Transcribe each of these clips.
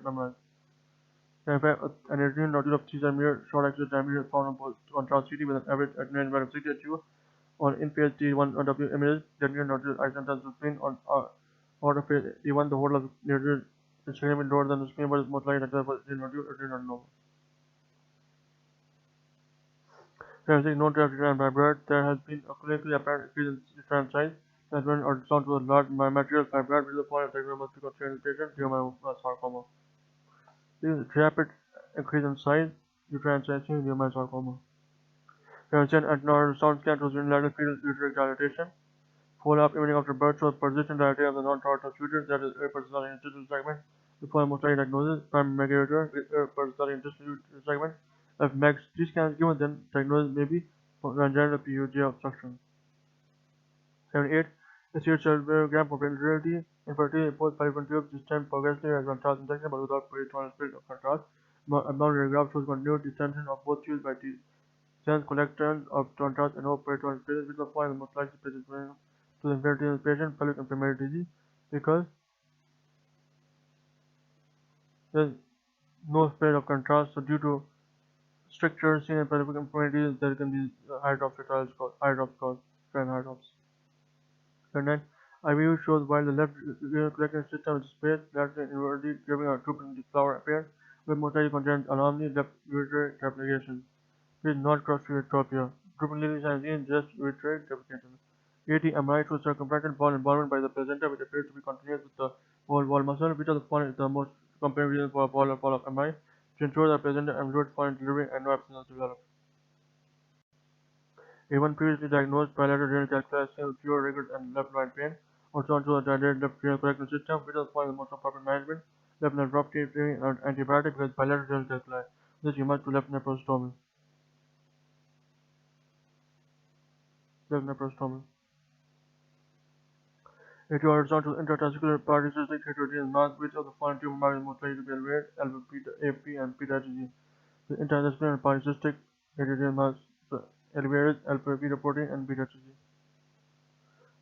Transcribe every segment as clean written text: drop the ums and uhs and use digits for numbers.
memorized. An adrenaline nodule of 3 cm short axis diameter is found on contrast CT with an average adrenaline value of 62 on in-phase T1W images. The adrenaline nodule is isomorphic to the screen on out of phase T1. The whole of the nodule is significantly lower than the screen, but is most likely active for adrenaline nodule not normal. There is known to have return by blood. There has been a clinically apparent increase in return size. That when ultrasound to a large material fibroid with the point of diagram must be considered in the patient sarcoma. This is rapid increase in size, uterine size in sarcoma. There is an ultrasound scan shows unilateral fetal uterine dilatation. Follow-up imaging after birth shows persistent dilatation of the non-tortuous uterus, that is persistent intestinal segment. Before most likely diagnosis, primary megauterus with persistent intestinal segment. If max 3 scans given, then diagnosis may be congenital PUJ obstruction. 78. A cerebrogram for fertility. Infertility post fallopian tubes distend progressively as contrast injection but without peritoneal spirit of contrast. Abdominal radiograph shows continued distension of both tubes by sense collections of contrast and no peritoneal spaces, which will find the most likely places to the infertility in the patient, pelvic inflammatory disease, because there is no spirit of contrast. So due to strictures seen in pelvic inflammatory disease, there can be high drops cause trend high drops. 9. IVU shows while the left renal collection system is spaced, laterally inwardly giving a drooping flower appearance with most likely congenital anomaly, left uretary replication. This is not cross-uretropia. Drooping lily signs in just uretary replication. 80. MRI shows circumferential ball involvement by the placenta, which appears to be continuous with the wall muscle, which of the following is the most compelling reason for a ball fall-off MRI to ensure that placenta and fluid found delivery and no abscess develop. Even previously diagnosed bilateral renal calculi with fewer rigors and left right pain, also onto the dilated left renal collection system, which is the most appropriate management, left nephropathy and antibiotic because bilateral renal calculi. This you must to left nephrostomy. If you are resort to intratesticular polycystic heterogeneous mass, which of the following tumor markers is most likely to be elevated? Alpha, beta, AP, and beta HG. The intratesticular polycystic heterogeneous mass elevated alpha, beta protein, and beta HG.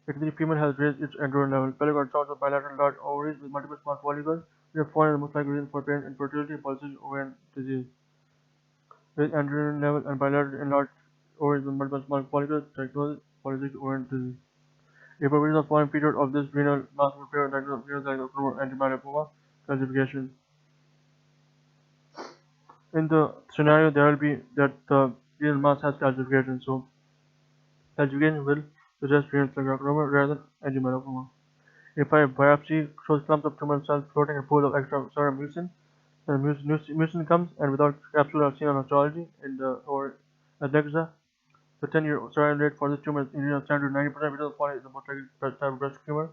If the female has raised its androgen level, pelvic ultrasound of bilateral large ovaries with multiple small follicles, we have found the most likely reason for parent infertility and polycystic ovarian disease. Raised androgen level and bilateral enlarged ovaries with multiple small follicles, diagnosis polycystic ovarian disease. If a reason of foreign feature of this renal mass will appear diagnosis of renal antimyelopoma calcification. In the scenario, there will be that the renal mass has calcification, so calcification will suggest renal cell carcinoma rather than angiomyopathy. If a biopsy shows clumps of tumor cells floating in pools of extracellular mucin, then mucin comes and without capsule are seen on histology in the or adnexa. The 10-year survival rate for this tumor is in the 70 to 90%, which is the point is the most likely type of breast tumor,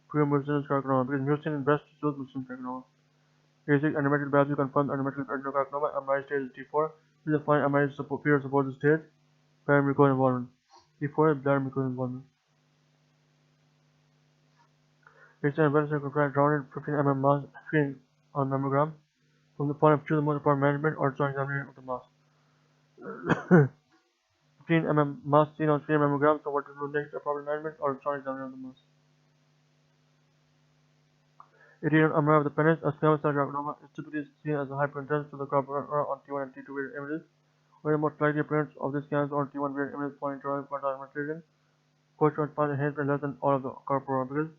pre-mucinous carcinoma, because mucin in breast shows mucinous carcinoma. Basic endometrial biopsy confirms endometrial adenocarcinoma. MRI stage is T4. This is a fine MRI period supports the stage. Bladder mucosa involvement. T4 is bladder mucosa involvement. Based on well circumference rounded 15 mm mass screen on mammogram. From the point of view, the most important management or strong examination of the mass. 15 mm mass seen on screen mammogram, so what is the next appropriate management or strong examination of the mass? 18 MRI of the penis, a squamous cell carcinoma is typically seen as a hyperintense to the carcinoma on T1 and T2 variant images, where the most likely appearance of this scans on T1 variant images pointing to contrast administration. Post-transplant found enhancement less than all of the corpora because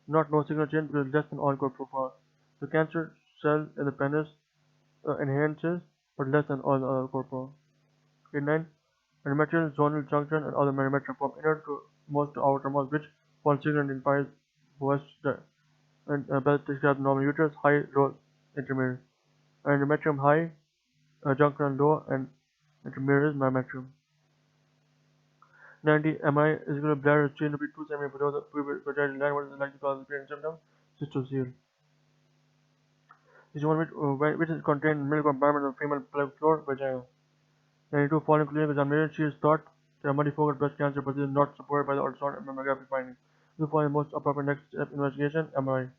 not no signal change because less than all corpora. The cancer cell in the penis enhances but less than all the other corpora. 9. Endometrial zonal junction and other endometrial form inner to most to outermost, which one signal identifies west and best describes normal uterus, high, low, intermediate. Endometrium high, junction low, and intermediate is myometrium. 90. MI is equal to bladder chain to be 2 cm below the vaginal line. What is the likely cause of the pain symptom? Cystocele. This is one which is contained in the middle compartment of the female pelvic floor, vagina. 92. Following clinical examination, she is thought to have multifocal breast cancer, but this is not supported by the ultrasound and mammography findings. This is the most appropriate next step investigation, MRI.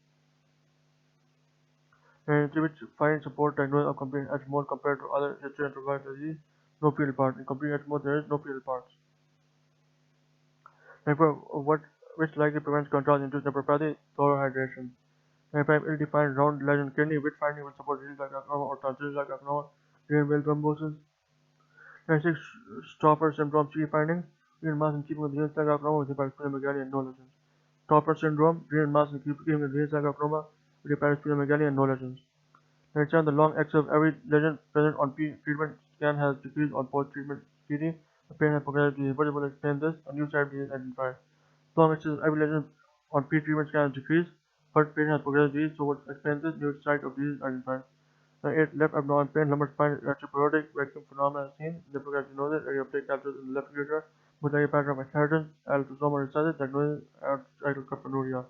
And which findings support diagnosis of complete H mode compared to other hysterectomy disease, no fetal parts. In complete H mode, there is no fetal parts. Therefore, which likely prevents contrast induced nephropathy, thorough hydration. 95. Ill-defined round lesion kidney. Which finding will support disease like acanoma or transdisease like acanoma? Renal vein thrombosis. 96. Stopper syndrome C finding. Renal mass in keeping with disease like acanoma with hepatosplenomegaly and no lesions. Stopper syndrome. Renal mass in keeping with disease like acanoma with hepatosplenomegaly and no lesions. 97. The long axis of every lesion present on pre-treatment scan has decreased on post-treatment CT. The pain has progressed to what will explain this? A new site of disease identified. Long axis of every lesion on pre-treatment scan has decreased, but pain has progressed disease, so what explains this? New site of disease identified. 8. Left abdominal pain, lumbar spine, electroperiodic vacuum phenomena seen, lipocalcinosis, idiopathic calculus in the left ureter, multi pattern of inheritance, allosomal recessive, diagnosis, cyclopyrnuria.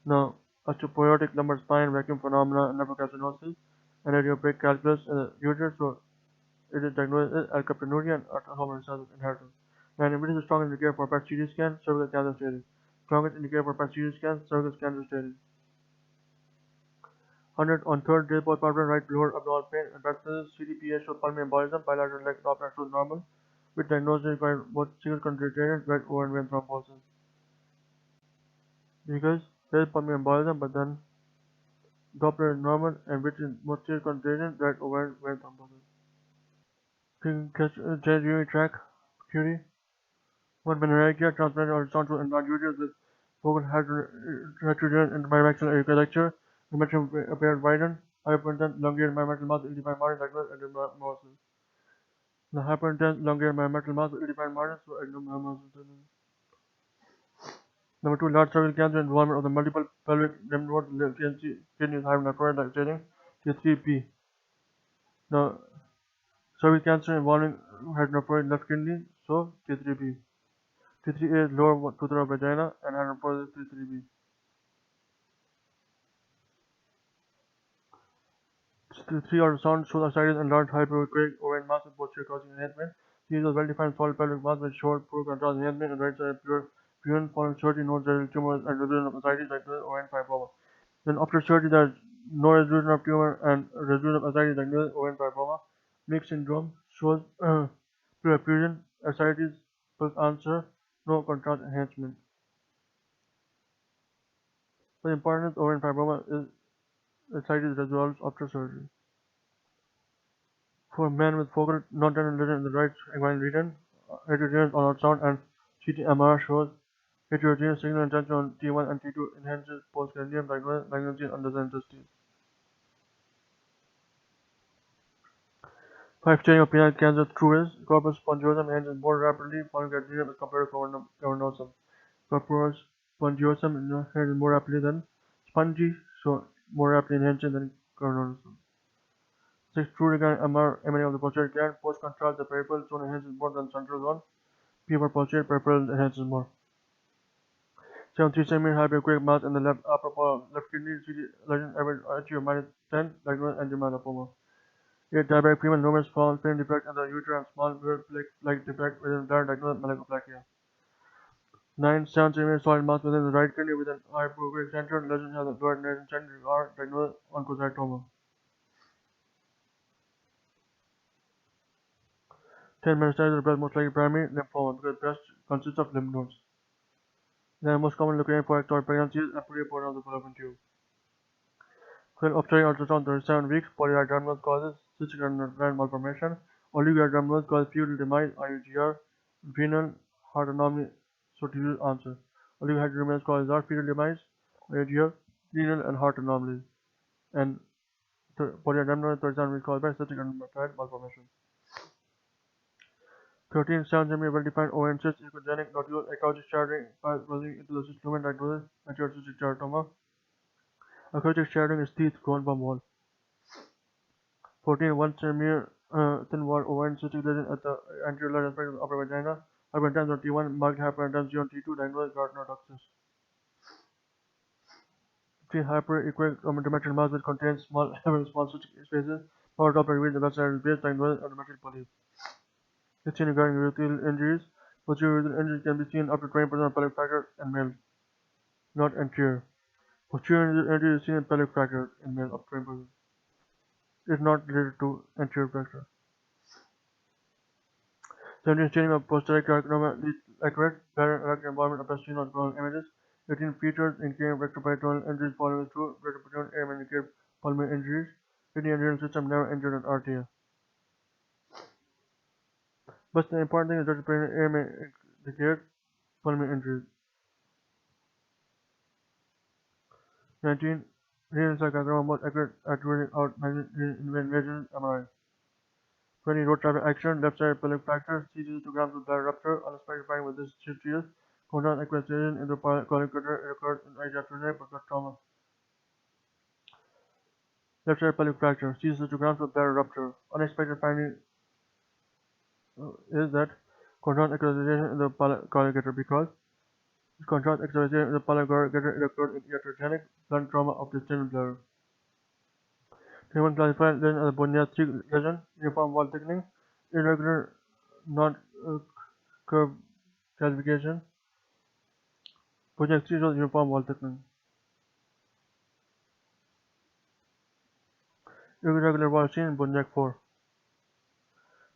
Now, osteoporotic lumbar spine, vacuum phenomena, lipocalcinosis, and idiopathic calculus in the ureter, so it is diagnosed as alkaptonuria and autosomal recessive inheritance. 9. Which is the strongest indicator for PET CT scan? Cervical cancer staging. Strongest indicator for PET CT scan? Cervical cancer staging. 100. On third day postpartum, right lower abdominal pain and breathlessness, CTPA shows pulmonary embolism, bilateral leg Doppler shows normal, with diagnosis requiring both single concentrated right over and vein thrombosis. Because there is pulmonary embolism, but then Doppler is normal, and which is most single concentrated right over and vein thrombosis. Urinary tract, Currie. 1. Menorrhagia, transplanted horizontal and non-uterus with focal heterogeneous intermaxillary architecture, dimension appeared widened, hyperintense, elongated mymetal mass, ill-defined margin, diagnosed adenomyosis. The hyperintense, elongated mymetal mass with ill-defined margins, so adenomyosis. Number 2. Large cervical cancer, involvement of the multiple pelvic lymph nodes, kidneys, hypernephroid staging, K3B. Now, cervical cancer involving hypernephroid left kidney, so K3B. T3A is lower two-third of vagina, and hypernephroid is T3B. T3 ultrasound shows ascites and large hyperechoic ovarian mass with posterior causing enhancement. These are well-defined solid pelvic mass with short, poor contrast enhancement and right side pure purine following surgery, no residual tumors and resolution of ascites like ovarian fibroma. Then after surgery, there is no resolution of tumor and resolution of ascites like ovarian fibroma. Mixed syndrome shows purine, ascites plus answer, no contrast enhancement. The importance of ovarian fibroma is ascites resolves after surgery. For men with focal non-tendon lesion in the right inguinal region, heterogeneous on ultrasound and CT-MR shows heterogeneous signal intention on T1 and T2 enhances postcranial malignancy under the intestines. 5. Staging of penile cancer true is corpus spongiosum enhances more rapidly following gadolinium as compared to cavernosum. Corpus spongiosum enhances more rapidly than spongy, so more rapidly enhances than cavernosum. 6. True regarding MR emanating of the posterior gland, post-contrast the peripheral zone enhances more than central zone. P for posterior, peripheral enhances more. 7. 3 cm hyperquick mass in the left upper left kidney, CT lesion average IQ of -10, diagnosed angiomyolipoma. 8. Diabetic female, numerous small film defect in the uterus and small plaque-like defect within bladder, diagnosed malakoplakia. 9. 7 cm solid mass within the right kidney with an hyperquick center, lesion has a lower nasal center, are diagnosed oncocytoma. 10. Metastasis of the breast most likely primary lymphoma because breast consists of lymph nodes. They are most commonly looking for ectopic pregnancies and pluripotent of the fallopian tube. 12. Obstetric ultrasound 37 weeks, polyhydramnios causes cystic gland malformation, oligohydramnios causes fetal demise, IUGR, renal heart anomaly, so to use answer. Oligohydramnios causes are fetal demise, IUGR, renal and heart anomalies, and polyhydramnios 37 weeks caused by cystic gland malformation. 13. 7 cm well-defined ovarian cyst, echogenic nodule, ecologic shadowing, passing into the cyst lumen, diagnosis, mature cystic teratoma. Acoustic shadowing is teeth grown from wall. 14. 1 cm thin wall ovarian cystic lesion at the anterior large aspect of the upper vagina. Hyperintense on T1, marked hyperintense on T2, diagnosed Gardner-Toxis. 15. Hyperechoic endometrial mass which contains small cystic spaces. Power top reveals the left side of the base, diagnosed endometrial polyp. 16. Regarding urethral injuries, posterior urethral injuries can be seen up to 20% of pelvic fracture in males, not anterior. Posterior injury is seen in pelvic fracture in males up to 20%. It is not related to anterior fracture. 17. Staging of posterior carcinoma leads accurate bladder erect involvement of seen on coronal images. 18 features including rectoperitoneal injuries following through rectoperitoneal air indicate pulmonary injuries. 18 adrenal system never injured an artery. But the important thing is rectoperitoneal air may indicate pulmonary injuries. 19. Renal cell carcinoma most accurate at ruling out invasion MRI. 20. Road traffic accident, left side pelvic fracture, C 2 grams of bladder rupture, unexpected finding with this serious. Conjoint acquisition into colonic cutter occurred in age after neck but not trauma. Left side pelvic fracture, C 2 grams of bladder rupture. Unexpected finding is that conjoint acquisition in the colligator because conjoint acquisition in the colligator occurred in iatrogenic blunt trauma of the external bladder. 21 classified lesion as a boniatric lesion, uniform wall thickening, irregular, non-curved classification. Boniac 3 shows uniform wall thickening. Irregular wall seen in Boniac 4.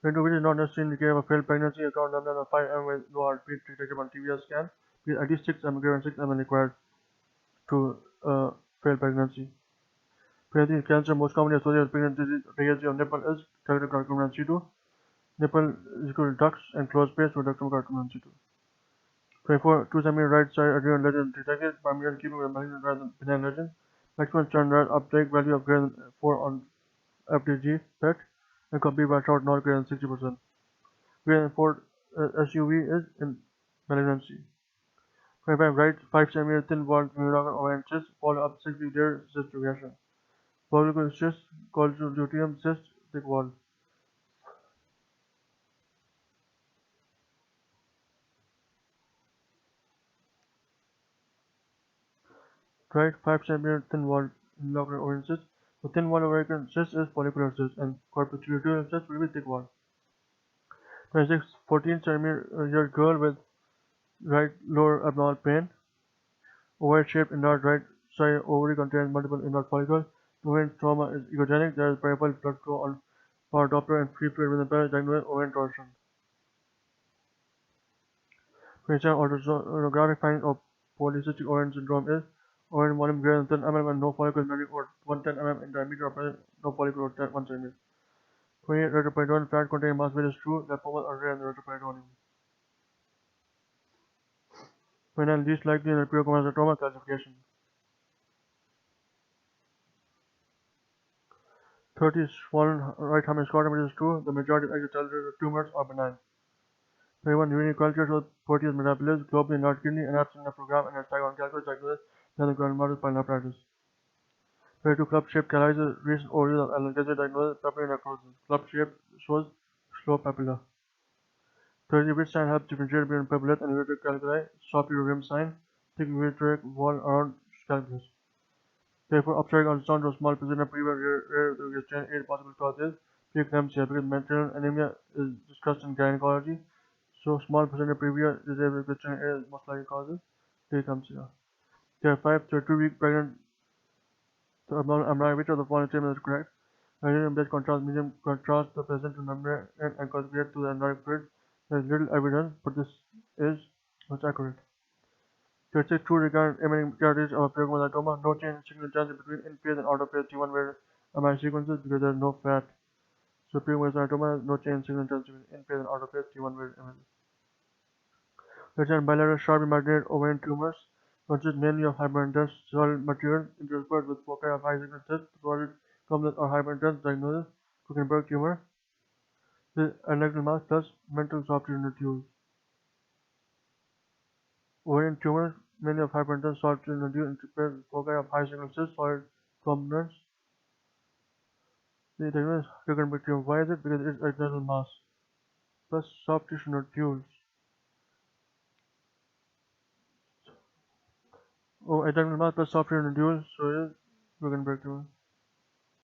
Window which is not necessarily indicative of failed pregnancy, account number of 5 m with no heartbeat detected on TVS scan, with at least 6 m greater than 6 m required to fail pregnancy. Pregnancy cancer most commonly associated with pregnancy of nipple is ductal carcinoma in situ. Nipple is equal to ducts and closed space for ductal carcinoma in situ. 24. 2 cm right side adrenal lesion detected, primarily keeping with malignant rather than benign lesion. Maximum standard uptake value of greater than 4 on FDG PET and complete washout not greater than 60%. Greater than 4 SUV is in malignancy. 25. Right 5 cm thin walled urogenic ovarian cyst, follow up 6 weeks later cyst regression. Follicular cyst, called luteum cyst, thick wall. Right 5 cm thin walled urogenic ovarian cyst. The thin wall ovarian cyst is follicular cyst and corpus luteum cyst will be thick wall. 26. 14 cm girl with right lower abdominal pain. Oval shaped enlarged right side ovary contains multiple enlarged follicles. Ovarian trauma is echogenic. There is peripheral blood flow on power Doppler and free fluid within the pelvis, diagnosed ovarian torsion. 27. Ultrasonographic finding of polycystic ovarian syndrome is ovarian volume greater than 10 mm and no follicles measuring over 110 mm in diameter or present, no follicle over 1 cm. 28. Retroperitoneal fat containing mass weight is true. Lipomas are rare in the retroperitoneum. 29. Least likely in the pericardioma classification. 30. Swollen right hemisphere which is true. The majority of extracellular tumors are benign. 31. Urinary culture shows Proteus mirabilis, globally enlarged kidney, and absent nephrogram and hexagon calculus diagnosis than the glomerular apparatus. 32. Club-shaped callisis, recent overuse of analgesia diagnosis, papillary necrosis. Club shape shows slow papilla. 33. Which sign helps differentiate between papillate and ureteric calculi? Soft rim sign, thick ureteric wall around calculus. Therefore, obstetric ultrasound shows small placenta previa rare registration. 8 possible causes. Preeclampsia, because maternal anemia is discussed in gynecology. So small placenta previa disabled Christian is most likely causes preeclampsia. There are 5 32-week pregnant abnormal MRI. Which of the following statements is correct? Medium contrast, medium contrast the placenta membrane and contribute to the embryonic fluid. There is little evidence, but this is most accurate. 36. True regarding emitting characteristics of a pericardioma. No change in signal intensity between in-phase and out-of-phase T1 where MRI sequences because there is no fat. So pericardioma has no change in signal intensity between in-phase and out-of-phase T1 where imaging. Bilateral sharp imaginate ovarian tumors consist mainly of hyperintense solid material interspersed with foci of high signal cyst, solid complex or hyperintense diagnosis, Kuchenberg tumor, with adnexal mass plus mental soft tissue nodules. Ovarian tumors mainly of hyperintense soft tissue nodules interspersed with foci of high signal cyst, solid components. The diagnosis Kuchenberg tumor. Why is it? Because it is adnexal mass plus soft tissue nodules. Adnexal mass plus soft tissue nodules, so it is Kuchenberg tumor.